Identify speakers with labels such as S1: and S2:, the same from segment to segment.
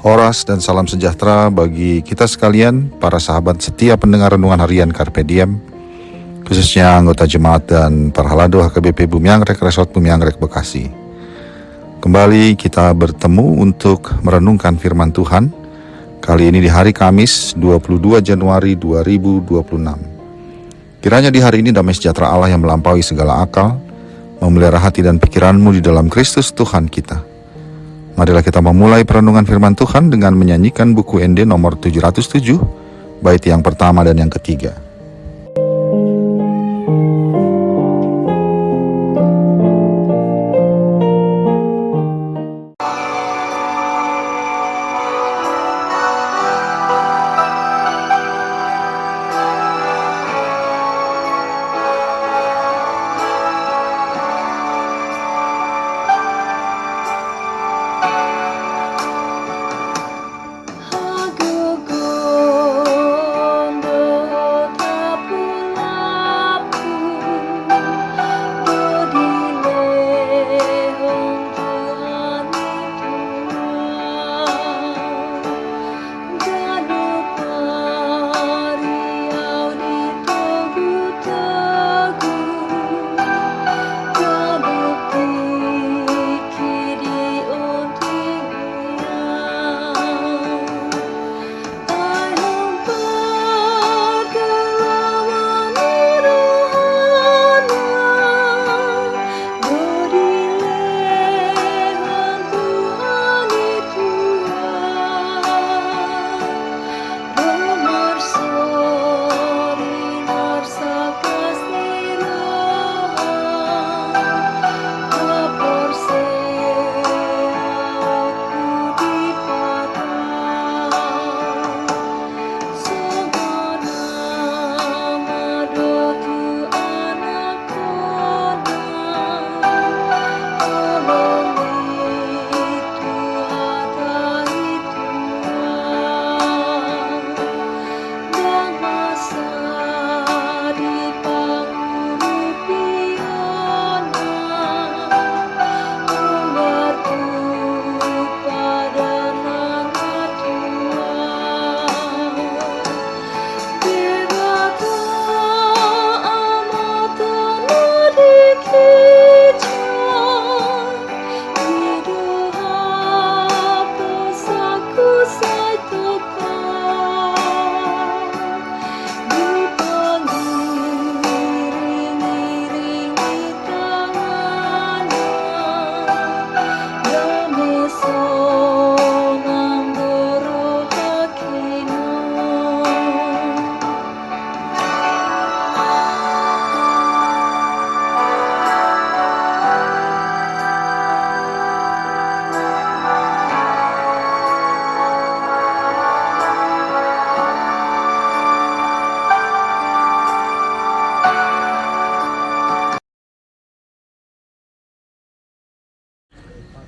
S1: Horas dan salam sejahtera bagi kita sekalian, para sahabat setia pendengar renungan harian Carpe Diem, khususnya anggota jemaat dan Parhalado HKBP Bumi Anggrek, Resort Bumi Anggrek, Bekasi. Kembali kita bertemu untuk merenungkan firman Tuhan, kali ini di hari Kamis 22 Januari 2026. Kiranya di hari ini damai sejahtera Allah yang melampaui segala akal, memelihara hati dan pikiranmu di dalam Kristus Tuhan kita. Marilah kita memulai perenungan firman Tuhan dengan menyanyikan buku ND nomor 707, bait yang pertama dan yang ketiga.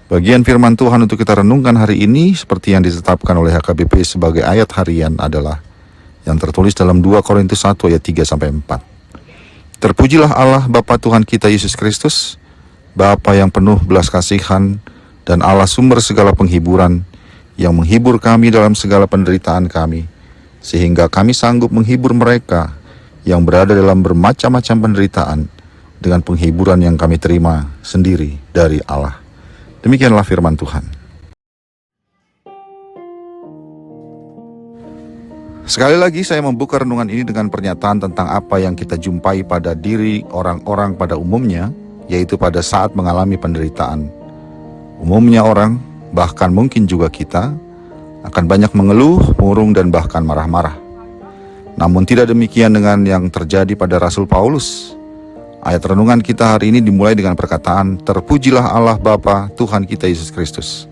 S1: Bagian firman Tuhan untuk kita renungkan hari ini seperti yang ditetapkan oleh HKBP sebagai ayat harian adalah yang tertulis dalam 2 Korintus 1 ayat 3-4. Terpujilah Allah Bapa Tuhan kita Yesus Kristus, Bapa yang penuh belas kasihan dan Allah sumber segala penghiburan, yang menghibur kami dalam segala penderitaan kami, sehingga kami sanggup menghibur mereka yang berada dalam bermacam-macam penderitaan dengan penghiburan yang kami terima sendiri dari Allah. Demikianlah firman Tuhan. Sekali lagi saya membuka renungan ini dengan pernyataan tentang apa yang kita jumpai pada diri orang-orang pada umumnya, yaitu pada saat mengalami penderitaan. Umumnya orang, bahkan mungkin juga kita, akan banyak mengeluh, murung, dan bahkan marah-marah. Namun tidak demikian dengan yang terjadi pada Rasul Paulus. Ayat renungan kita hari ini dimulai dengan perkataan, terpujilah Allah Bapa Tuhan kita Yesus Kristus.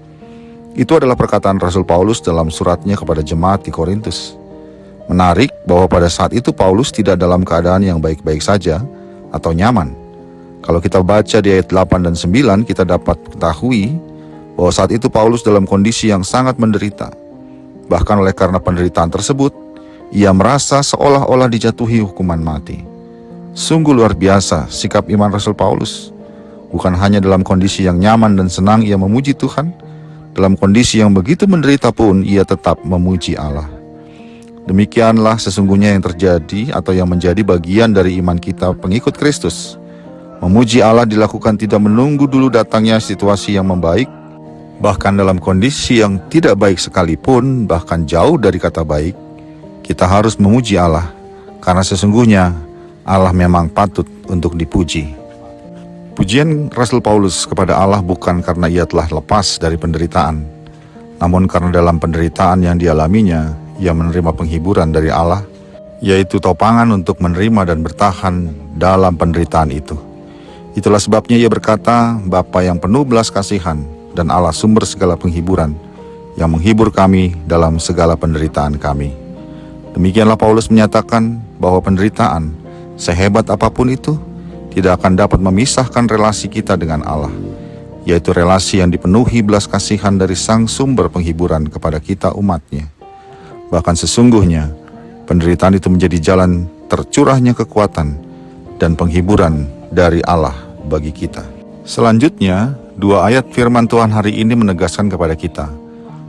S1: Itu adalah perkataan Rasul Paulus dalam suratnya kepada jemaat di Korintus. Menarik bahwa pada saat itu Paulus tidak dalam keadaan yang baik-baik saja atau nyaman. Kalau kita baca di ayat 8 dan 9, kita dapat ketahui bahwa saat itu Paulus dalam kondisi yang sangat menderita. Bahkan oleh karena penderitaan tersebut, ia merasa seolah-olah dijatuhi hukuman mati. Sungguh luar biasa sikap iman Rasul Paulus. Bukan hanya dalam kondisi yang nyaman dan senang ia memuji Tuhan, Dalam kondisi yang begitu menderita pun ia tetap memuji Allah. Demikianlah sesungguhnya yang terjadi atau yang menjadi bagian dari iman kita pengikut Kristus. Memuji Allah dilakukan tidak menunggu dulu datangnya situasi yang membaik, bahkan dalam kondisi yang tidak baik sekalipun, bahkan jauh dari kata baik, kita harus memuji Allah, karena sesungguhnya Allah memang patut untuk dipuji. Pujian Rasul Paulus kepada Allah bukan karena ia telah lepas dari penderitaan, namun karena dalam penderitaan yang dialaminya, ia menerima penghiburan dari Allah, yaitu topangan untuk menerima dan bertahan dalam penderitaan itu. Itulah sebabnya ia berkata, Bapa yang penuh belas kasihan dan Allah sumber segala penghiburan, yang menghibur kami dalam segala penderitaan kami. Demikianlah Paulus menyatakan bahwa penderitaan, sehebat apapun itu, tidak akan dapat memisahkan relasi kita dengan Allah, yaitu relasi yang dipenuhi belas kasihan dari Sang Sumber penghiburan kepada kita umatnya. Bahkan sesungguhnya, penderitaan itu menjadi jalan tercurahnya kekuatan dan penghiburan dari Allah bagi kita. Selanjutnya, 2 ayat firman Tuhan hari ini menegaskan kepada kita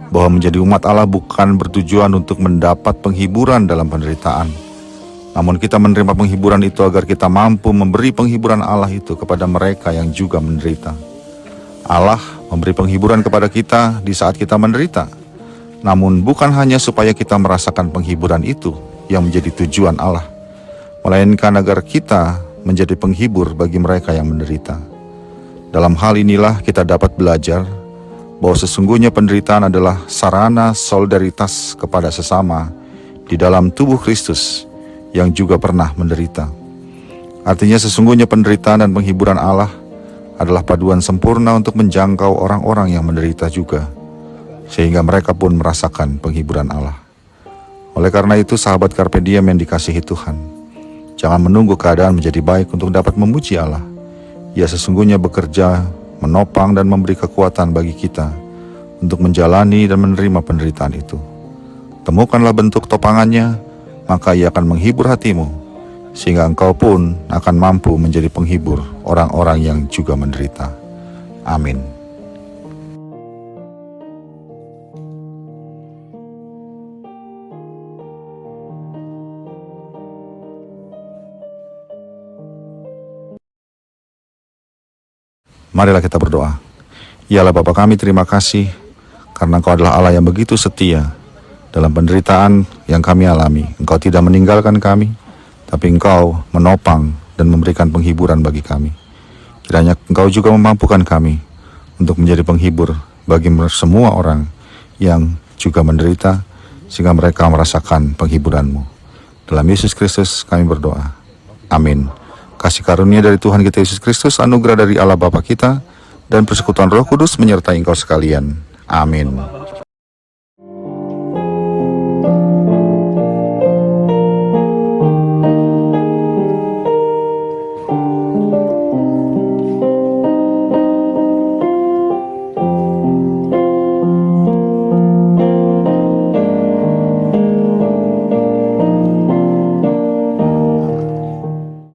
S1: bahwa menjadi umat Allah bukan bertujuan untuk mendapat penghiburan dalam penderitaan, namun kita menerima penghiburan itu agar kita mampu memberi penghiburan Allah itu kepada mereka yang juga menderita. Allah memberi penghiburan kepada kita di saat kita menderita, namun bukan hanya supaya kita merasakan penghiburan itu yang menjadi tujuan Allah, melainkan agar kita menjadi penghibur bagi mereka yang menderita. Dalam hal inilah kita dapat belajar bahwa sesungguhnya penderitaan adalah sarana solidaritas kepada sesama di dalam tubuh Kristus yang juga pernah menderita. Artinya sesungguhnya penderitaan dan penghiburan Allah adalah paduan sempurna untuk menjangkau orang-orang yang menderita juga, sehingga mereka pun merasakan penghiburan Allah. Oleh karena itu, sahabat Carpe Diem yang dikasihi Tuhan, jangan menunggu keadaan menjadi baik untuk dapat memuji Allah. Ia sesungguhnya bekerja, menopang dan memberi kekuatan bagi kita untuk menjalani dan menerima penderitaan itu. Temukanlah bentuk topangannya, maka ia akan menghibur hatimu, sehingga engkau pun akan mampu menjadi penghibur orang-orang yang juga menderita. Amin. Marilah kita berdoa. Ya Allah Bapa kami, terima kasih karena Engkau adalah Allah yang begitu setia. Dalam penderitaan yang kami alami, Engkau tidak meninggalkan kami, tapi Engkau menopang dan memberikan penghiburan bagi kami. Kiranya Engkau juga memampukan kami untuk menjadi penghibur bagi semua orang yang juga menderita, sehingga mereka merasakan penghiburan-Mu. Dalam Yesus Kristus kami berdoa. Amin. Kasih karunia dari Tuhan kita Yesus Kristus, anugerah dari Allah Bapa kita, dan persekutuan Roh Kudus menyertai engkau sekalian. Amin.